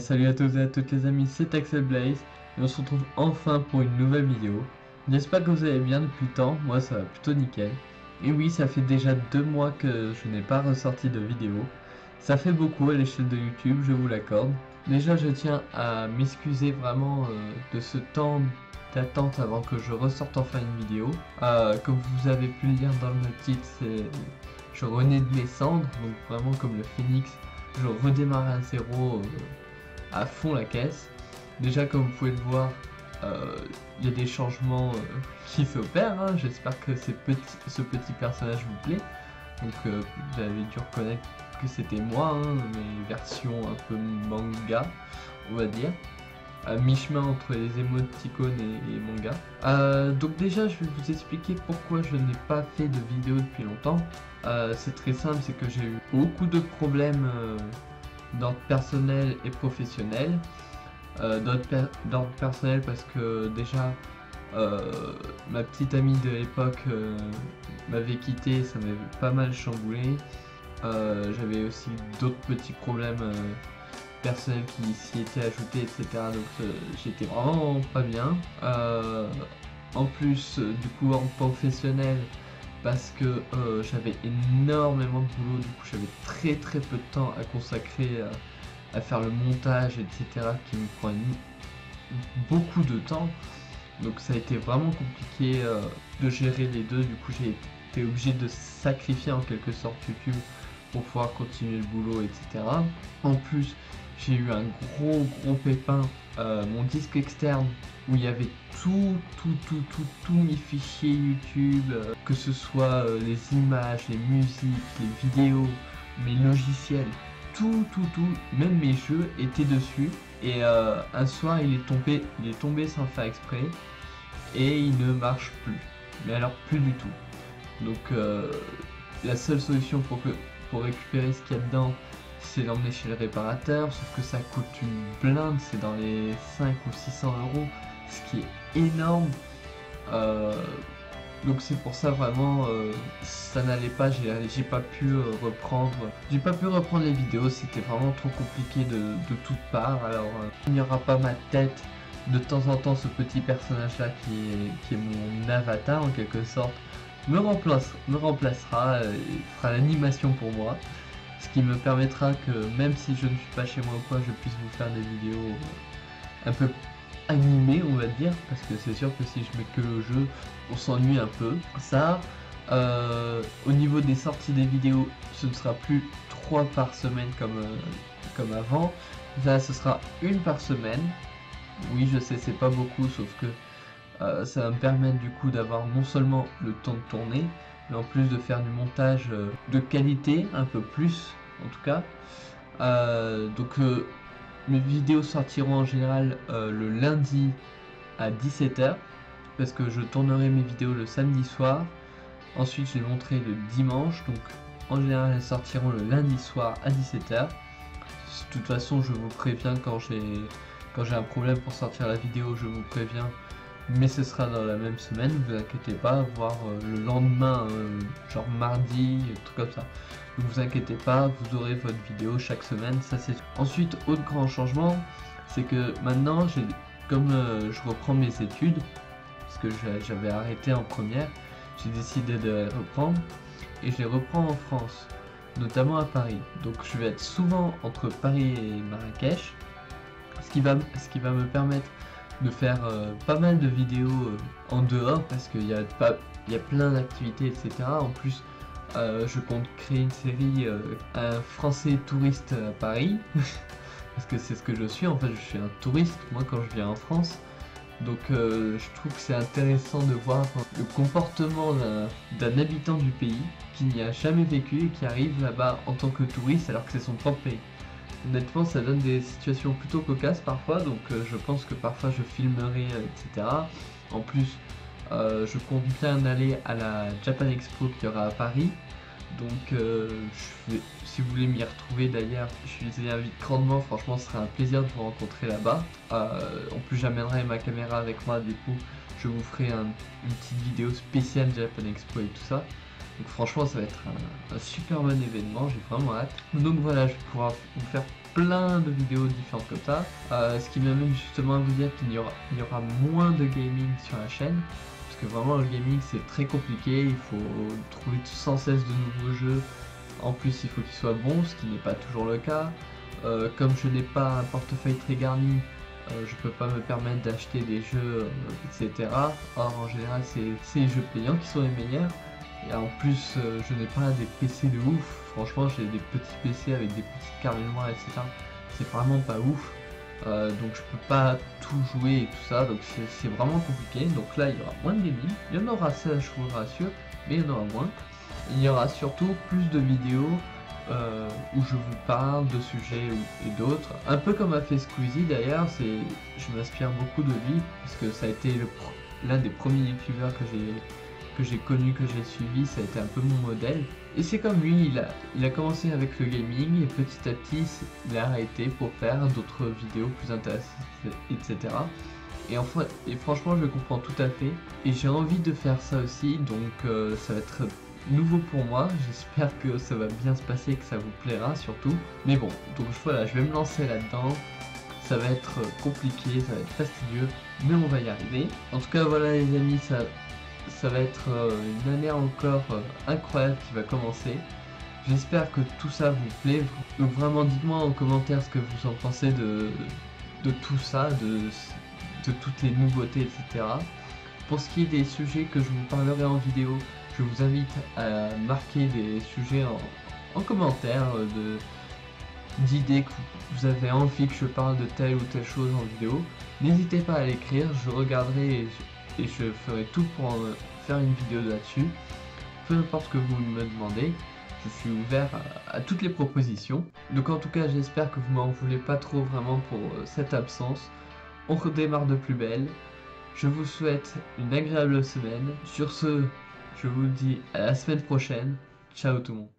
Salut à tous et à toutes les amis, c'est Axel Blaze et on se retrouve enfin pour une nouvelle vidéo. J'espère que vous allez bien depuis le temps, moi ça va plutôt nickel. Et oui, ça fait déjà 2 mois que je n'ai pas ressorti de vidéo. Ça fait beaucoup à l'échelle de YouTube, je vous l'accorde. Déjà je tiens à m'excuser vraiment de ce temps d'attente avant que je ressorte enfin une vidéo. Comme vous avez pu le lire dans le titre, je renais de mes cendres, donc vraiment comme le phénix, je redémarre à zéro à fond la caisse. Déjà comme vous pouvez le voir, il y a des changements qui s'opèrent, hein. J'espère que ce petit personnage vous plaît. Donc vous avez dû reconnaître que c'était moi, hein, mes versions un peu manga, on va dire. À mi-chemin entre les émoticônes et manga. Donc déjà je vais vous expliquer pourquoi je n'ai pas fait de vidéo depuis longtemps. C'est très simple, c'est que j'ai eu beaucoup de problèmes d'ordre personnel et professionnel. D'ordre personnel parce que déjà ma petite amie de l'époque m'avait quitté, ça m'avait pas mal chamboulé. J'avais aussi d'autres petits problèmes personnels qui s'y étaient ajoutés, etc. Donc j'étais vraiment pas bien. En plus du coup en professionnel, parce que j'avais énormément de boulot, du coup j'avais très peu de temps à consacrer à faire le montage, etc. qui me prend beaucoup de temps. Donc ça a été vraiment compliqué de gérer les deux. Du coup j'ai été obligé de sacrifier en quelque sorte YouTube pour pouvoir continuer le boulot, etc. En plus j'ai eu un gros pépin, mon disque externe où il y avait tous mes fichiers YouTube, que ce soit les images, les musiques, les vidéos, mes logiciels, tout, même mes jeux étaient dessus. Et un soir il est tombé sans faire exprès et il ne marche plus, mais alors plus du tout. Donc la seule solution pour récupérer ce qu'il y a dedans, c'est l'emmener chez le réparateur, sauf que ça coûte une blinde, c'est dans les 5 ou 600 euros, ce qui est énorme. Donc c'est pour ça vraiment ça n'allait pas, j'ai pas pu reprendre les vidéos, c'était vraiment trop compliqué de toutes parts. Alors il n'y aura pas ma tête, de temps en temps ce petit personnage là qui est mon avatar en quelque sorte me remplacera, fera l'animation pour moi, ce qui me permettra que même si je ne suis pas chez moi ou quoi, je puisse vous faire des vidéos un peu animé, on va dire, parce que c'est sûr que si je mets que le jeu, on s'ennuie un peu. Ça, au niveau des sorties des vidéos, ce ne sera plus 3 par semaine comme avant. Là, ce sera 1 par semaine. Oui, je sais, c'est pas beaucoup, sauf que ça va me permettre du coup d'avoir non seulement le temps de tourner, mais en plus de faire du montage de qualité, un peu plus, en tout cas. Donc mes vidéos sortiront en général le lundi à 17 h parce que je tournerai mes vidéos le samedi soir. Ensuite je les monterai le dimanche, donc en général elles sortiront le lundi soir à 17 h. De toute façon je vous préviens quand j'ai un problème pour sortir la vidéo, je vous préviens, mais ce sera dans la même semaine, ne vous inquiétez pas, voire le lendemain, genre mardi, truc comme ça. Ne vous inquiétez pas, vous aurez votre vidéo chaque semaine, ça c'est. Ensuite, autre grand changement, c'est que maintenant, comme je reprends mes études, parce que j'avais arrêté en première, j'ai décidé de les reprendre, et je les reprends en France, notamment à Paris. Donc je vais être souvent entre Paris et Marrakech, ce qui va me permettre de faire pas mal de vidéos en dehors, parce qu'il y a plein d'activités, etc. En plus, je compte créer une série un français touriste à Paris parce que c'est ce que je suis, en fait je suis un touriste moi quand je viens en France. Donc je trouve que c'est intéressant de voir le comportement d'un habitant du pays qui n'y a jamais vécu et qui arrive là-bas en tant que touriste alors que c'est son propre pays. Honnêtement ça donne des situations plutôt cocasses parfois, donc je pense que parfois je filmerai, etc. En plus je compte bien aller à la Japan Expo qu'il y aura à Paris. Donc si vous voulez m'y retrouver d'ailleurs, je vous invite grandement, franchement ce serait un plaisir de vous rencontrer là-bas. En plus j'amènerai ma caméra avec moi, du coup je vous ferai une petite vidéo spéciale Japan Expo et tout ça. Donc franchement ça va être un super bon événement, j'ai vraiment hâte. Donc voilà, je vais pouvoir vous faire plein de vidéos différentes comme ça, ce qui m'amène justement à vous dire qu'il y aura moins de gaming sur la chaîne, parce que vraiment le gaming c'est très compliqué, il faut trouver sans cesse de nouveaux jeux, en plus il faut qu'ils soient bons, ce qui n'est pas toujours le cas. Comme je n'ai pas un portefeuille très garni, je peux pas me permettre d'acheter des jeux, etc. Or en général c'est les jeux payants qui sont les meilleurs. Et en plus je n'ai pas des PC de ouf, franchement j'ai des petits PC avec des petites cartes mémoire, etc. C'est vraiment pas ouf, donc je peux pas tout jouer et tout ça, donc c'est vraiment compliqué. Donc là il y aura moins de gaming, il y en aura ça je vous rassure, mais il y en aura moins. Il y aura surtout plus de vidéos où je vous parle de sujets et d'autres, un peu comme a fait Squeezie d'ailleurs. Je m'inspire beaucoup de lui parce que ça a été l'un des premiers youtubeurs que j'ai connu, que j'ai suivi, ça a été un peu mon modèle. Et c'est comme lui, il a commencé avec le gaming et petit à petit il a arrêté pour faire d'autres vidéos plus intéressantes, etc. Et franchement je le comprends tout à fait et j'ai envie de faire ça aussi, donc ça va être nouveau pour moi, j'espère que ça va bien se passer, que ça vous plaira surtout. Mais bon, donc voilà, je vais me lancer là-dedans. Ça va être compliqué, ça va être fastidieux, mais on va y arriver. En tout cas voilà les amis, ça va être une année encore incroyable qui va commencer. J'espère que tout ça vous plaît. Donc vraiment dites-moi en commentaire ce que vous en pensez de tout ça, de toutes les nouveautés, etc. Pour ce qui est des sujets que je vous parlerai en vidéo, je vous invite à marquer des sujets en commentaire, d'idées que vous avez envie que je parle de telle ou telle chose en vidéo. N'hésitez pas à l'écrire, je regarderai et je ferai tout pour en faire une vidéo là-dessus. Peu importe ce que vous me demandez, je suis ouvert à toutes les propositions. Donc en tout cas j'espère que vous m'en voulez pas trop vraiment pour cette absence. On redémarre de plus belle. Je vous souhaite une agréable semaine. Sur ce, je vous dis à la semaine prochaine. Ciao tout le monde.